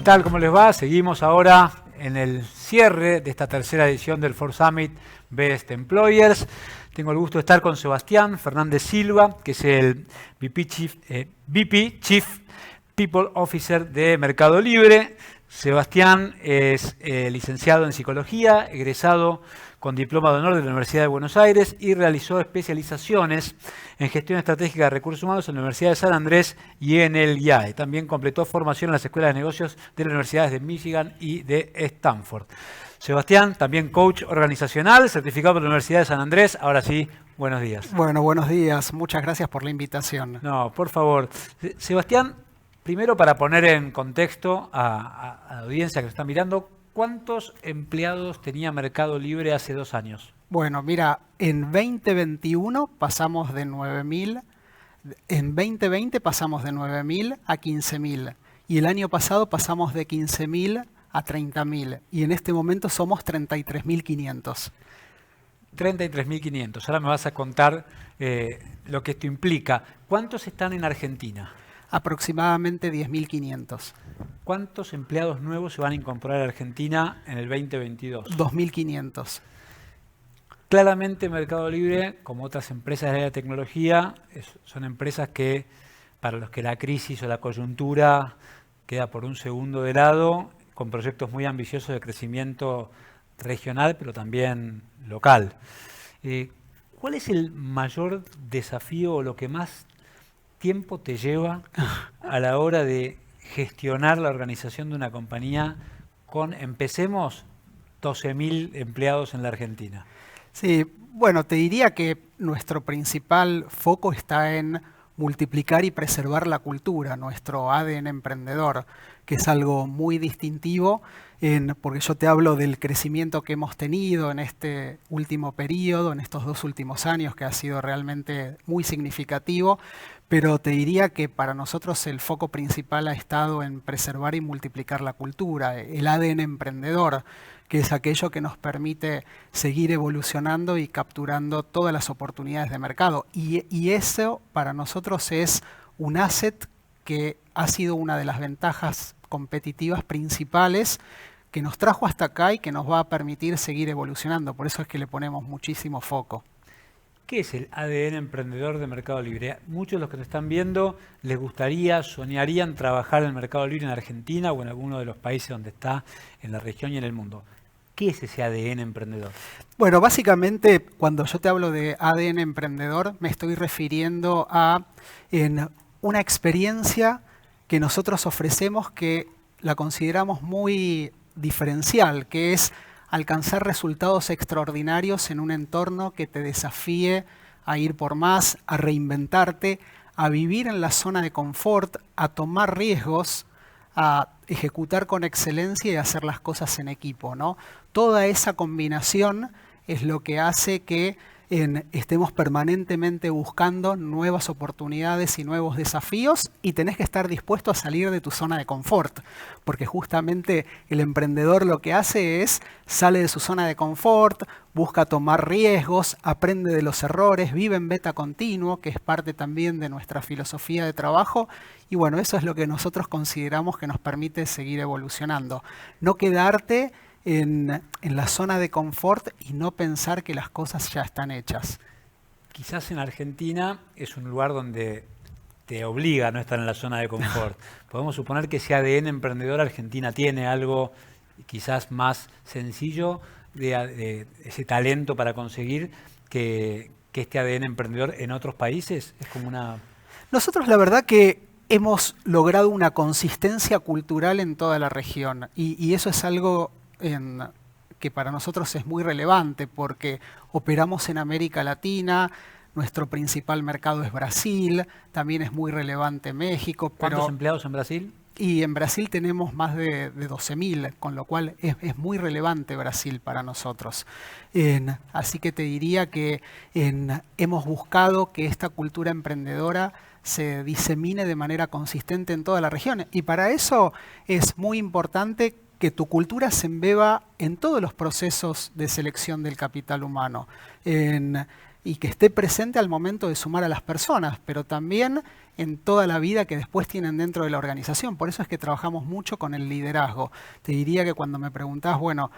tal? ¿Cómo les va? Seguimos ahora en el cierre de esta tercera edición del Ford Summit Best Employers. Tengo el gusto de estar con Sebastián Fernández Silva, que es el VP Chief People Officer de Mercado Libre. Sebastián es licenciado en Psicología, egresado con diploma de honor de la Universidad de Buenos Aires y realizó especializaciones en Gestión Estratégica de Recursos Humanos en la Universidad de San Andrés y en el IAE. También completó formación en las escuelas de negocios de las universidades de Michigan y de Stanford. Sebastián, también coach organizacional, certificado por la Universidad de San Andrés. Ahora sí, buenos días. Bueno, buenos días. Muchas gracias por la invitación. No, por favor. Sebastián, primero para poner en contexto a la audiencia que nos está mirando, ¿cuántos empleados tenía Mercado Libre hace 2 años? Bueno, mira, en 2021 pasamos de 9.000, en 2020 pasamos de 9.000 a 15.000 y el año pasado pasamos de 15.000 a 30.000 y en este momento somos 33.500. 33.500. Ahora me vas a contar lo que esto implica. ¿Cuántos están en Argentina? Aproximadamente 10.500. ¿Cuántos empleados nuevos se van a incorporar a Argentina en el 2022? 2.500. Claramente Mercado Libre, como otras empresas de la tecnología, son empresas que, para los que la crisis o la coyuntura queda por un segundo de lado, con proyectos muy ambiciosos de crecimiento regional, pero también local. ¿Cuál es el mayor desafío o lo que más tiempo te lleva a la hora de gestionar la organización de una compañía con, empecemos, 12.000 empleados en la Argentina? Sí, bueno, te diría que nuestro principal foco está en multiplicar y preservar la cultura, nuestro ADN emprendedor, que es algo muy distintivo, porque yo te hablo del crecimiento que hemos tenido en este último periodo, en estos 2 últimos años, que ha sido realmente muy significativo, pero te diría que para nosotros el foco principal ha estado en preservar y multiplicar la cultura, el ADN emprendedor, que es aquello que nos permite seguir evolucionando y capturando todas las oportunidades de mercado. Y eso para nosotros es un asset que ha sido una de las ventajas competitivas principales que nos trajo hasta acá y que nos va a permitir seguir evolucionando. Por eso es que le ponemos muchísimo foco. ¿Qué es el ADN emprendedor de Mercado Libre? Muchos de los que nos están viendo les gustaría, soñarían trabajar en el Mercado Libre en Argentina o en alguno de los países donde está, en la región y en el mundo. ¿Qué es ese ADN emprendedor? Bueno, básicamente cuando yo te hablo de ADN emprendedor me estoy refiriendo a una experiencia que nosotros ofrecemos que la consideramos muy diferencial, que es alcanzar resultados extraordinarios en un entorno que te desafíe a ir por más, a reinventarte, a vivir en la zona de confort, a tomar riesgos, a ejecutar con excelencia y hacer las cosas en equipo, ¿no? Toda esa combinación es lo que hace que estemos permanentemente buscando nuevas oportunidades y nuevos desafíos y tenés que estar dispuesto a salir de tu zona de confort, porque justamente el emprendedor lo que hace es sale de su zona de confort, busca tomar riesgos, aprende de los errores, vive en beta continuo, que es parte también de nuestra filosofía de trabajo, y bueno, eso es lo que nosotros consideramos que nos permite seguir evolucionando. No quedarte en la zona de confort y no pensar que las cosas ya están hechas. Quizás en Argentina es un lugar donde te obliga a no estar en la zona de confort. Podemos suponer que ese ADN emprendedor Argentina tiene algo quizás más sencillo de ese talento para conseguir que este ADN emprendedor en otros países. Es como una... Nosotros la verdad que hemos logrado una consistencia cultural en toda la región y eso es algo que para nosotros es muy relevante porque operamos en América Latina, nuestro principal mercado es Brasil, también es muy relevante México. ¿Cuántos empleados en Brasil? Y en Brasil tenemos más de 12.000, con lo cual es muy relevante Brasil para nosotros. Así que te diría que hemos buscado que esta cultura emprendedora se disemine de manera consistente en toda la región y para eso es muy importante que tu cultura se embeba en todos los procesos de selección del capital humano y que esté presente al momento de sumar a las personas, pero también en toda la vida que después tienen dentro de la organización. Por eso es que trabajamos mucho con el liderazgo. Te diría que cuando me preguntás, bueno,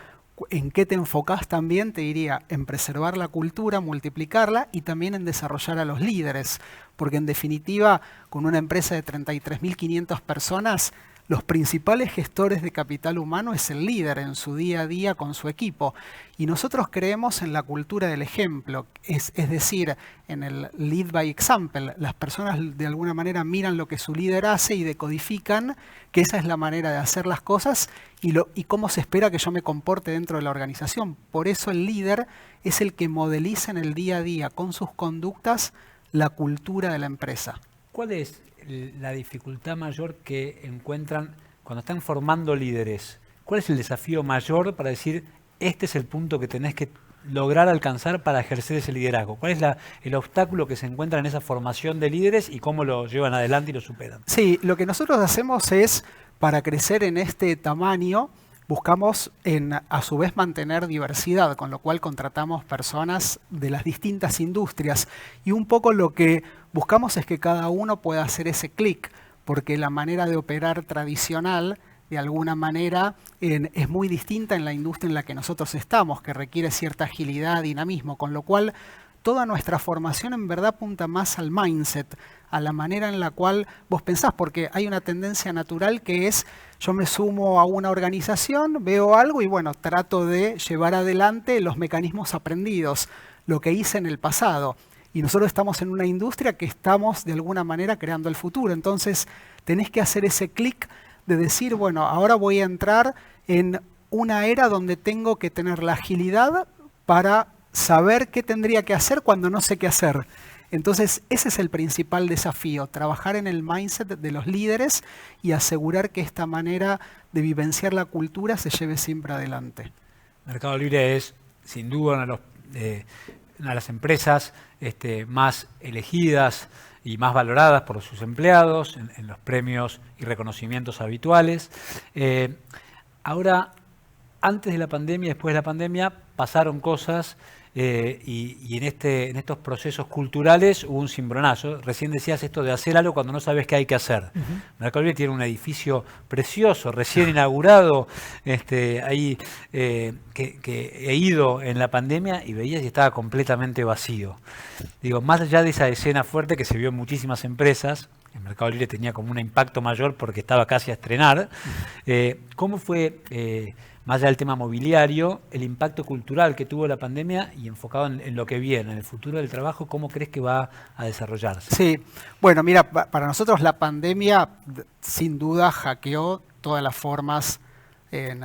¿en qué te enfocás también? Te diría en preservar la cultura, multiplicarla y también en desarrollar a los líderes. Porque en definitiva, con una empresa de 33.500 personas, los principales gestores de capital humano es el líder en su día a día con su equipo. Y nosotros creemos en la cultura del ejemplo, es decir, en el lead by example. Las personas de alguna manera miran lo que su líder hace y decodifican que esa es la manera de hacer las cosas y cómo se espera que yo me comporte dentro de la organización. Por eso el líder es el que modeliza en el día a día con sus conductas la cultura de la empresa. ¿Cuál es la dificultad mayor que encuentran cuando están formando líderes? ¿Cuál es el desafío mayor para decir, este es el punto que tenés que lograr alcanzar para ejercer ese liderazgo? ¿Cuál es el obstáculo que se encuentra en esa formación de líderes y cómo lo llevan adelante y lo superan? Sí, lo que nosotros hacemos es, para crecer en este tamaño, buscamos a su vez mantener diversidad, con lo cual contratamos personas de las distintas industrias. Y un poco lo que buscamos es que cada uno pueda hacer ese clic, porque la manera de operar tradicional, de alguna manera, es muy distinta en la industria en la que nosotros estamos, que requiere cierta agilidad, dinamismo, con lo cual toda nuestra formación en verdad apunta más al mindset, a la manera en la cual vos pensás, porque hay una tendencia natural que es, yo me sumo a una organización, veo algo y bueno, trato de llevar adelante los mecanismos aprendidos, lo que hice en el pasado. Y nosotros estamos en una industria que estamos de alguna manera creando el futuro. Entonces tenés que hacer ese clic de decir, bueno, ahora voy a entrar en una era donde tengo que tener la agilidad para saber qué tendría que hacer cuando no sé qué hacer. Entonces, ese es el principal desafío, trabajar en el mindset de los líderes y asegurar que esta manera de vivenciar la cultura se lleve siempre adelante. Mercado Libre es, sin duda, una de las empresas más elegidas y más valoradas por sus empleados en los premios y reconocimientos habituales. Ahora, antes de la pandemia y después de la pandemia, pasaron cosas y en estos procesos culturales hubo un cimbronazo. Recién decías esto de hacer algo cuando no sabes qué hay que hacer. Mercado Libre tiene un edificio precioso, recién inaugurado, ahí que he ido en la pandemia y veías y estaba completamente vacío. Digo, más allá de esa escena fuerte que se vio en muchísimas empresas, el Mercado Libre tenía como un impacto mayor porque estaba casi a estrenar. ¿Cómo fue, más allá del tema mobiliario, el impacto cultural que tuvo la pandemia y enfocado en lo que viene, en el futuro del trabajo, cómo crees que va a desarrollarse? Sí, bueno, mira, para nosotros la pandemia sin duda hackeó todas las formas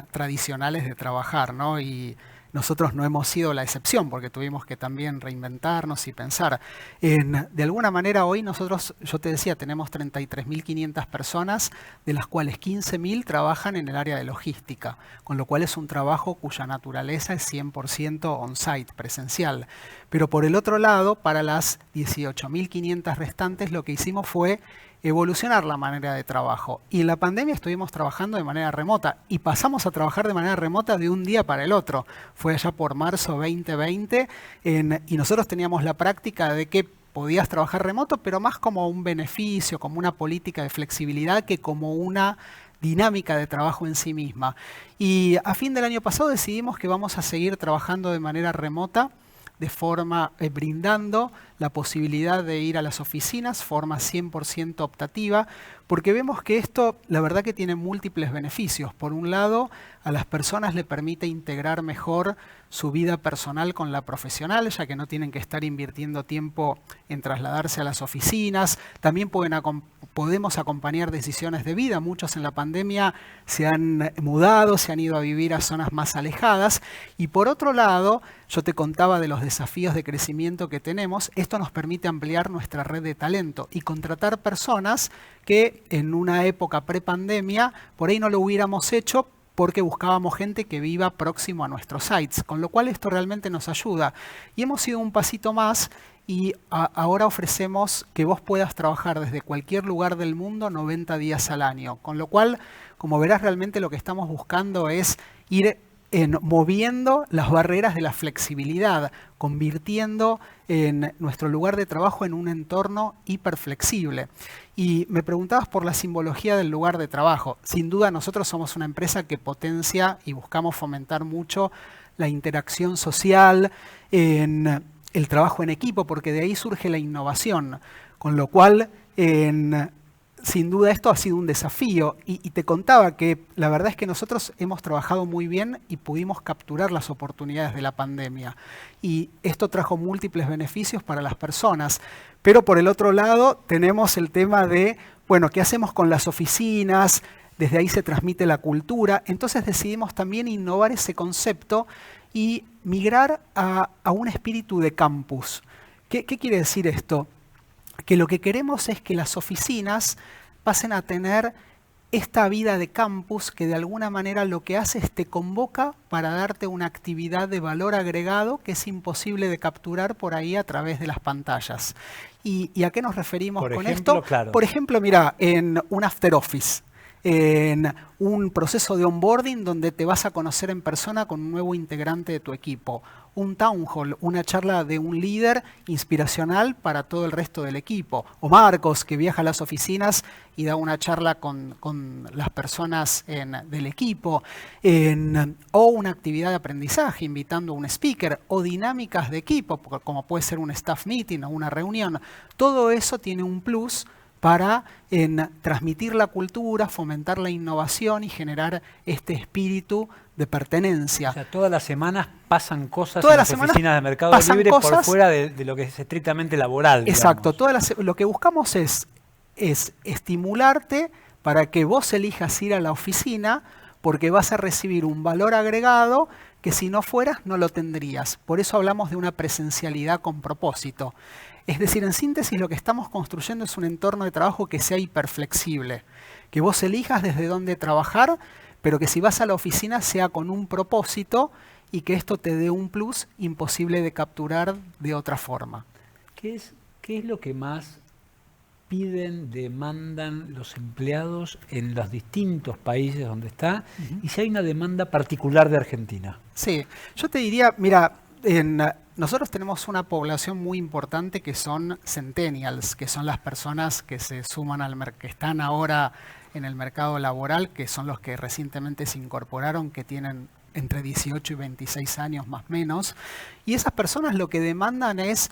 tradicionales de trabajar, ¿no? Y nosotros no hemos sido la excepción porque tuvimos que también reinventarnos y pensar. De alguna manera hoy nosotros, yo te decía, tenemos 33.500 personas, de las cuales 15.000 trabajan en el área de logística, con lo cual es un trabajo cuya naturaleza es 100% on-site, presencial. Pero por el otro lado, para las 18.500 restantes, lo que hicimos fue evolucionar la manera de trabajo. Y en la pandemia estuvimos trabajando de manera remota y pasamos a trabajar de manera remota de un día para el otro. Fue allá por marzo 2020 y nosotros teníamos la práctica de que podías trabajar remoto, pero más como un beneficio, como una política de flexibilidad que como una dinámica de trabajo en sí misma. Y a fin del año pasado decidimos que vamos a seguir trabajando de manera remota, de forma brindando la posibilidad de ir a las oficinas, forma 100% optativa, porque vemos que esto, la verdad que tiene múltiples beneficios. Por un lado, a las personas le permite integrar mejor su vida personal con la profesional, ya que no tienen que estar invirtiendo tiempo en trasladarse a las oficinas. También podemos acompañar decisiones de vida. Muchos en la pandemia se han mudado, se han ido a vivir a zonas más alejadas. Y por otro lado, yo te contaba de los desafíos de crecimiento que tenemos. Esto nos permite ampliar nuestra red de talento y contratar personas que en una época prepandemia por ahí no lo hubiéramos hecho porque buscábamos gente que viva próximo a nuestros sites, con lo cual esto realmente nos ayuda. Y hemos ido un pasito más y ahora ofrecemos que vos puedas trabajar desde cualquier lugar del mundo 90 días al año, con lo cual, como verás, realmente lo que estamos buscando es ir en moviendo las barreras de la flexibilidad, convirtiendo en nuestro lugar de trabajo en un entorno hiperflexible. Y me preguntabas por la simbología del lugar de trabajo. Sin duda nosotros somos una empresa que potencia y buscamos fomentar mucho la interacción social, en el trabajo en equipo, porque de ahí surge la innovación. Con lo cual, sin duda esto ha sido un desafío y te contaba que la verdad es que nosotros hemos trabajado muy bien y pudimos capturar las oportunidades de la pandemia. Y esto trajo múltiples beneficios para las personas. Pero por el otro lado tenemos el tema de, bueno, ¿qué hacemos con las oficinas? Desde ahí se transmite la cultura. Entonces decidimos también innovar ese concepto y migrar a un espíritu de campus. ¿Qué quiere decir esto? Que lo que queremos es que las oficinas pasen a tener esta vida de campus que de alguna manera lo que hace es te convoca para darte una actividad de valor agregado que es imposible de capturar por ahí a través de las pantallas. ¿Y a qué nos referimos con esto? Claro. Por ejemplo, mira, en un after office, en un proceso de onboarding donde te vas a conocer en persona con un nuevo integrante de tu equipo, un town hall, una charla de un líder inspiracional para todo el resto del equipo, o Marcos que viaja a las oficinas y da una charla con las personas del equipo, o una actividad de aprendizaje invitando a un speaker, o dinámicas de equipo como puede ser un staff meeting o una reunión. Todo eso tiene un plus para transmitir la cultura, fomentar la innovación y generar este espíritu de pertenencia. O sea, todas las semanas pasan cosas en las oficinas de Mercado Libre por fuera de lo que es estrictamente laboral. Exacto. Lo que buscamos es estimularte para que vos elijas ir a la oficina porque vas a recibir un valor agregado que si no fueras no lo tendrías. Por eso hablamos de una presencialidad con propósito. Es decir, en síntesis, lo que estamos construyendo es un entorno de trabajo que sea hiperflexible, que vos elijas desde dónde trabajar, pero que si vas a la oficina sea con un propósito y que esto te dé un plus imposible de capturar de otra forma. ¿Qué es lo que más piden, demandan los empleados en los distintos países donde está? Y si hay una demanda particular de Argentina. Sí, yo te diría, mira, nosotros tenemos una población muy importante que son centennials, que son las personas que se suman que están ahora en el mercado laboral, que son los que recientemente se incorporaron, que tienen entre 18 y 26 años más o menos. Y esas personas lo que demandan es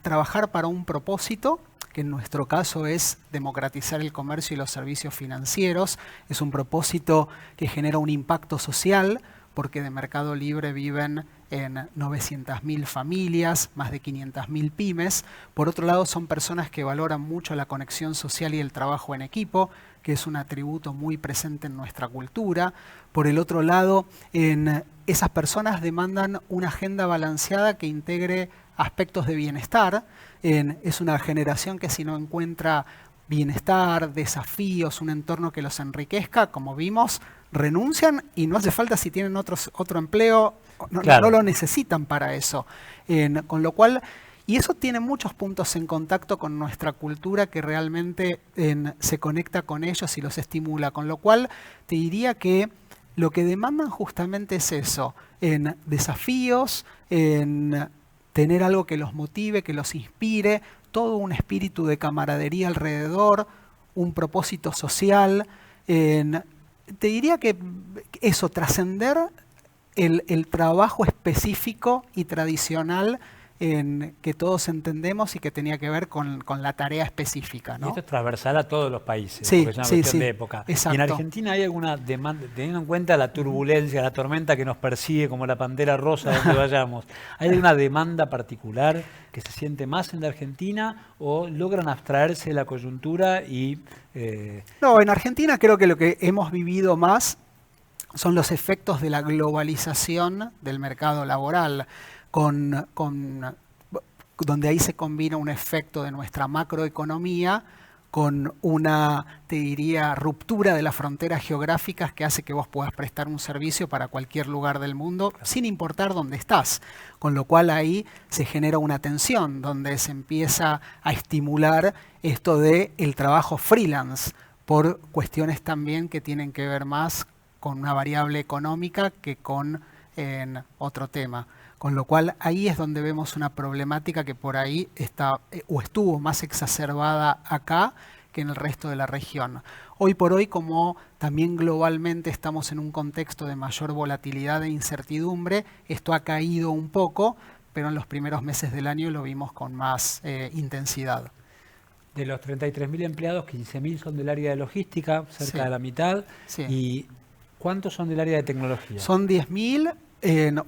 trabajar para un propósito, que en nuestro caso es democratizar el comercio y los servicios financieros. Es un propósito que genera un impacto social, porque de Mercado Libre viven en 900.000 familias, más de 500.000 pymes. Por otro lado, son personas que valoran mucho la conexión social y el trabajo en equipo, que es un atributo muy presente en nuestra cultura. Por el otro lado, esas personas demandan una agenda balanceada que integre aspectos de bienestar. Es una generación que si no encuentra bienestar, desafíos, un entorno que los enriquezca, como vimos, renuncian y no hace falta si tienen otro empleo, no lo necesitan para eso. Con lo cual, y eso tiene muchos puntos en contacto con nuestra cultura que realmente se conecta con ellos y los estimula. Con lo cual, te diría que lo que demandan justamente es eso, en desafíos, en tener algo que los motive, que los inspire, todo un espíritu de camaradería alrededor, un propósito social. Te diría que eso, trascender el trabajo específico y tradicional que todos entendemos y que tenía que ver con la tarea específica, ¿no? Y esto es transversal a todos los países, sí, porque es una cuestión de época. Exacto. ¿Y en Argentina hay alguna demanda, teniendo en cuenta la turbulencia, la tormenta que nos persigue como la pantera rosa donde vayamos, ¿hay alguna demanda particular que se siente más en la Argentina o logran abstraerse de la coyuntura y...? No, en Argentina creo que lo que hemos vivido más son los efectos de la globalización del mercado laboral, donde ahí se combina un efecto de nuestra macroeconomía con una, te diría, ruptura de las fronteras geográficas que hace que vos puedas prestar un servicio para cualquier lugar del mundo, sin importar dónde estás. Con lo cual ahí se genera una tensión, donde se empieza a estimular esto del trabajo freelance, por cuestiones también que tienen que ver más con una variable económica que con otro tema. Con lo cual ahí es donde vemos una problemática que por ahí está o estuvo más exacerbada acá que en el resto de la región. Hoy por hoy, como también globalmente estamos en un contexto de mayor volatilidad e incertidumbre, esto ha caído un poco, pero en los primeros meses del año lo vimos con más intensidad. De los 33.000 empleados, 15.000 son del área de logística, cerca Sí. de la mitad. Sí. ¿Y cuántos son del área de tecnología? Son 10.000,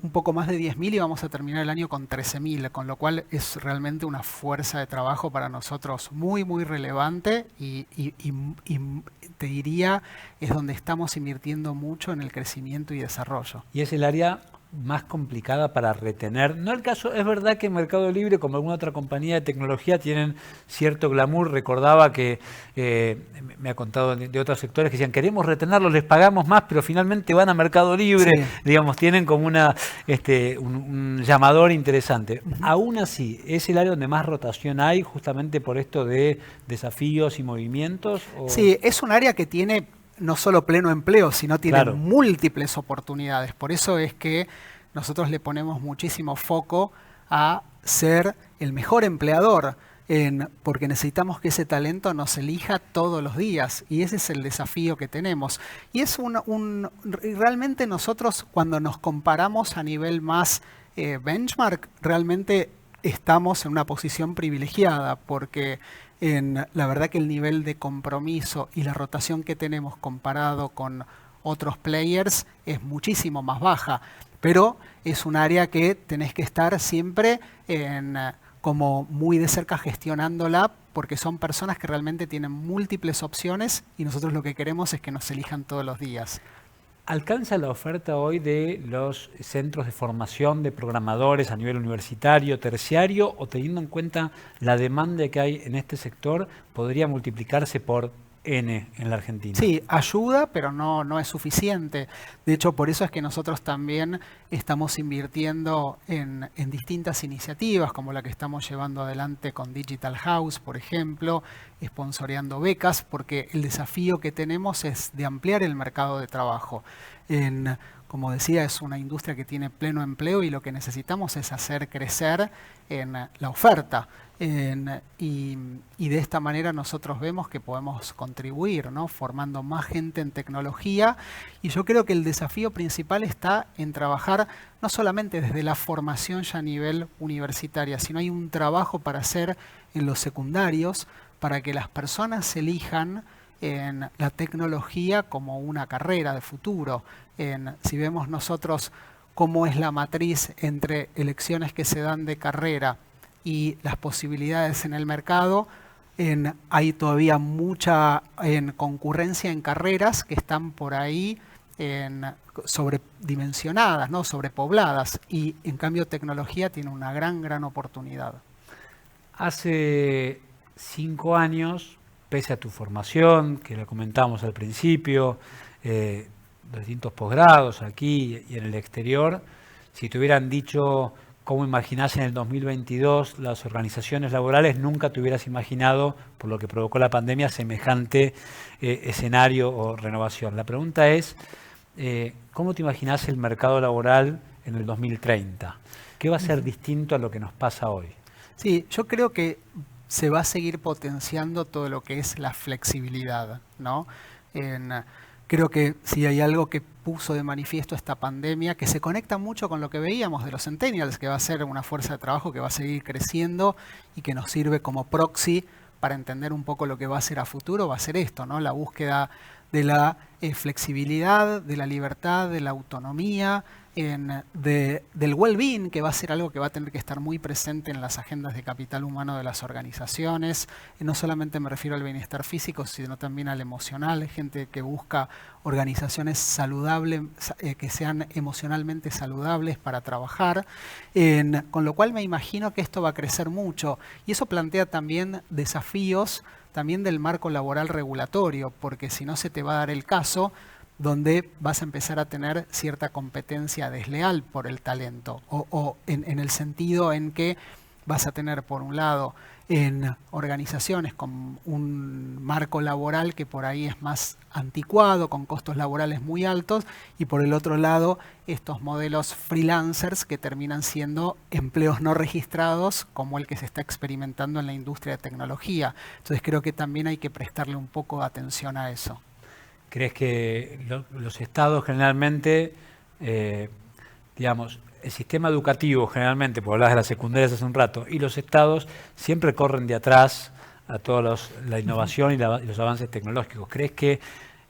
un poco más de 10.000 y vamos a terminar el año con 13.000, con lo cual es realmente una fuerza de trabajo para nosotros muy, muy relevante y te diría es donde estamos invirtiendo mucho en el crecimiento y desarrollo. Y es el área más complicada para retener. No el caso, es verdad que en Mercado Libre, como alguna otra compañía de tecnología, tienen cierto glamour. Recordaba que me ha contado de otros sectores que decían, queremos retenerlos, les pagamos más, pero finalmente van a Mercado Libre. Sí. Digamos, tienen como un llamador interesante. Aún así, ¿es el área donde más rotación hay justamente por esto de desafíos y movimientos? ¿O? Sí, es un área que tiene no solo pleno empleo, sino tiene Claro. múltiples oportunidades. Por eso es que nosotros le ponemos muchísimo foco a ser el mejor empleador, porque necesitamos que ese talento nos elija todos los días y ese es el desafío que tenemos. Y es realmente nosotros cuando nos comparamos a nivel más benchmark, realmente estamos en una posición privilegiada porque la verdad que el nivel de compromiso y la rotación que tenemos comparado con otros players es muchísimo más baja, pero es un área que tenés que estar siempre como muy de cerca gestionándola porque son personas que realmente tienen múltiples opciones y nosotros lo que queremos es que nos elijan todos los días. ¿Alcanza la oferta hoy de los centros de formación de programadores a nivel universitario, terciario, o teniendo en cuenta la demanda que hay en este sector, podría multiplicarse por N en la Argentina? Sí, ayuda, pero no es suficiente. De hecho, por eso es que nosotros también estamos invirtiendo en distintas iniciativas, como la que estamos llevando adelante con Digital House, por ejemplo, sponsoreando becas, porque el desafío que tenemos es de ampliar el mercado de trabajo. Como decía, es una industria que tiene pleno empleo y lo que necesitamos es hacer crecer en la oferta. Y de esta manera nosotros vemos que podemos contribuir, ¿no? Formando más gente en tecnología. Y yo creo que el desafío principal está en trabajar no solamente desde la formación ya a nivel universitaria, sino hay un trabajo para hacer en los secundarios para que las personas elijan en la tecnología como una carrera de futuro. Si vemos nosotros cómo es la matriz entre elecciones que se dan de carrera y las posibilidades en el mercado, hay todavía mucha concurrencia en carreras que están por ahí sobredimensionadas, ¿no? Sobrepobladas, y en cambio tecnología tiene una gran oportunidad. Hace 5 años, pese a tu formación, que la comentamos al principio, distintos posgrados aquí y en el exterior, si te hubieran dicho cómo imaginás en el 2022 las organizaciones laborales, nunca te hubieras imaginado, por lo que provocó la pandemia, semejante escenario o renovación. La pregunta es, ¿cómo te imaginás el mercado laboral en el 2030? ¿Qué va a ser distinto a lo que nos pasa hoy? Sí, yo creo que se va a seguir potenciando todo lo que es la flexibilidad, ¿no? Creo que si hay algo que puso de manifiesto esta pandemia, que se conecta mucho con lo que veíamos de los centennials, que va a ser una fuerza de trabajo que va a seguir creciendo y que nos sirve como proxy para entender un poco lo que va a ser a futuro, va a ser esto, ¿no? La búsqueda de la flexibilidad, de la libertad, de la autonomía, del well-being, que va a ser algo que va a tener que estar muy presente en las agendas de capital humano de las organizaciones. Y no solamente me refiero al bienestar físico, sino también al emocional, gente que busca organizaciones saludables, que sean emocionalmente saludables para trabajar, con lo cual me imagino que esto va a crecer mucho. Y eso plantea también desafíos también del marco laboral regulatorio, porque si no se te va a dar el caso donde vas a empezar a tener cierta competencia desleal por el talento, o en el sentido en que vas a tener por un lado en organizaciones con un marco laboral que por ahí es más anticuado, con costos laborales muy altos, y por el otro lado estos modelos freelancers que terminan siendo empleos no registrados como el que se está experimentando en la industria de tecnología. Entonces creo que también hay que prestarle un poco de atención a eso. ¿Crees que los estados generalmente, digamos, el sistema educativo generalmente, porque hablabas de las secundarias hace un rato, y los estados siempre corren de atrás a toda la innovación y los avances tecnológicos? ¿Crees que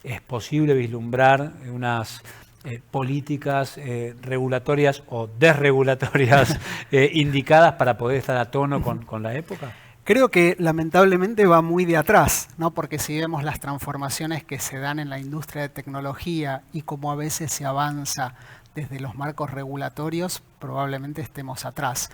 es posible vislumbrar unas políticas regulatorias o desregulatorias indicadas para poder estar a tono con la época? Creo que lamentablemente va muy de atrás, ¿no? Porque si vemos las transformaciones que se dan en la industria de tecnología y cómo a veces se avanza desde los marcos regulatorios, probablemente estemos atrás.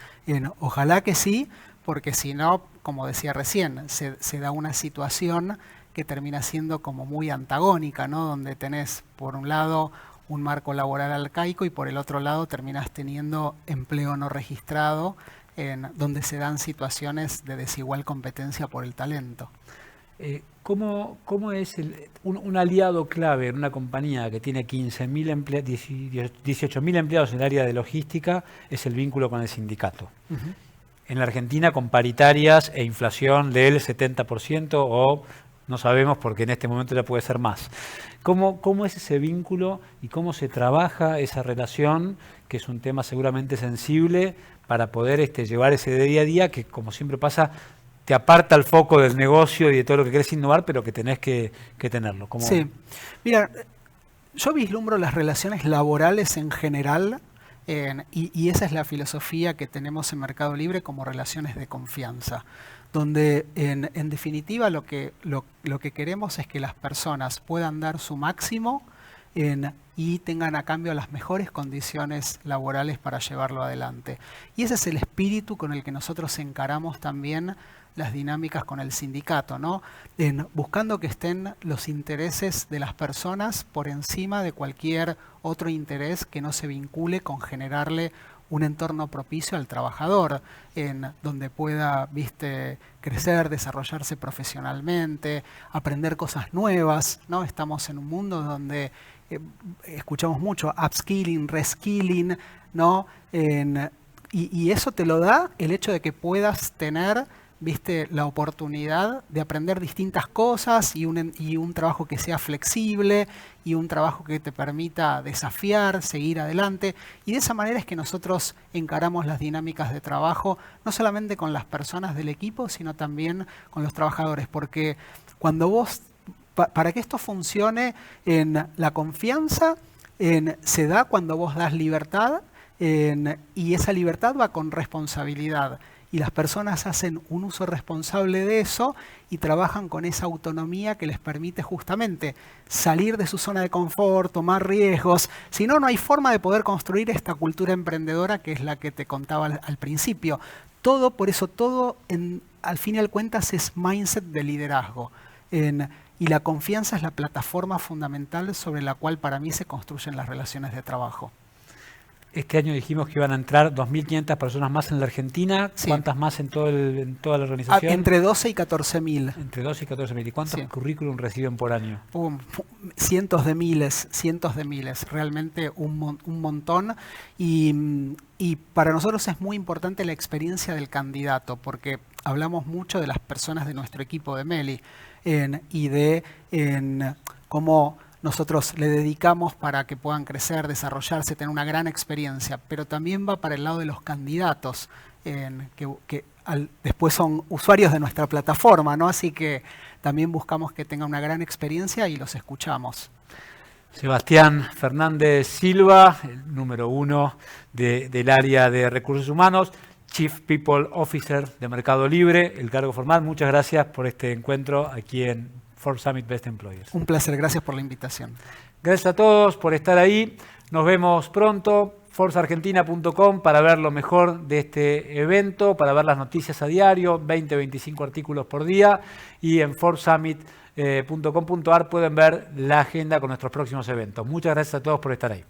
Ojalá que sí, porque si no, como decía recién, se da una situación que termina siendo como muy antagónica, ¿no? Donde tenés por un lado un marco laboral arcaico y por el otro lado terminás teniendo empleo no registrado, donde se dan situaciones de desigual competencia por el talento. ¿Cómo es un aliado clave en una compañía que tiene 18.000 empleados en el área de logística? Es el vínculo con el sindicato. En la Argentina con paritarias e inflación del 70% o no sabemos porque en este momento ya puede ser más. ¿Cómo es ese vínculo y cómo se trabaja esa relación, que es un tema seguramente sensible, para poder llevar ese día a día que, como siempre pasa, te aparta el foco del negocio y de todo lo que querés innovar, pero que tenés que tenerlo? Sí. Mira, yo vislumbro las relaciones laborales en general, y esa es la filosofía que tenemos en Mercado Libre como relaciones de confianza, donde en definitiva lo que queremos es que las personas puedan dar su máximo y tengan a cambio las mejores condiciones laborales para llevarlo adelante. Y ese es el espíritu con el que nosotros encaramos también las dinámicas con el sindicato, ¿no? Buscando que estén los intereses de las personas por encima de cualquier otro interés que no se vincule con generarle un entorno propicio al trabajador, donde pueda, crecer, desarrollarse profesionalmente, aprender cosas nuevas, ¿no? Estamos en un mundo donde escuchamos mucho upskilling, reskilling, ¿no? Y eso te lo da el hecho de que puedas tener la oportunidad de aprender distintas cosas y un trabajo que sea flexible y un trabajo que te permita desafiar, seguir adelante. Y de esa manera es que nosotros encaramos las dinámicas de trabajo, no solamente con las personas del equipo, sino también con los trabajadores. Porque cuando para que esto funcione, la confianza se da cuando vos das libertad, y esa libertad va con responsabilidad. Y las personas hacen un uso responsable de eso y trabajan con esa autonomía que les permite justamente salir de su zona de confort, tomar riesgos. Si no, no hay forma de poder construir esta cultura emprendedora que es la que te contaba al principio. Por eso todo, al fin y al cuentas, es mindset de liderazgo. Y la confianza es la plataforma fundamental sobre la cual para mí se construyen las relaciones de trabajo. Este año dijimos que iban a entrar 2.500 personas más en la Argentina. Sí. ¿Cuántas más en toda la organización? Entre 12 y 14.000. Entre 12 y 14.000. ¿Y cuántos currículum reciben por año? Cientos de miles. Realmente un montón. Y para nosotros es muy importante la experiencia del candidato, porque hablamos mucho de las personas de nuestro equipo de Meli y de cómo nosotros le dedicamos para que puedan crecer, desarrollarse, tener una gran experiencia, pero también va para el lado de los candidatos, que después son usuarios de nuestra plataforma, ¿no? Así que también buscamos que tengan una gran experiencia y los escuchamos. Sebastián Fernández Silva, el número 1 del área de recursos humanos, Chief People Officer de Mercado Libre, el cargo formal. Muchas gracias por este encuentro aquí en Forbes Summit Best Employers. Un placer, gracias por la invitación. Gracias a todos por estar ahí. Nos vemos pronto. ForbesArgentina.com para ver lo mejor de este evento, para ver las noticias a diario, 20-25 artículos por día. Y en ForbesSummit.com.ar pueden ver la agenda con nuestros próximos eventos. Muchas gracias a todos por estar ahí.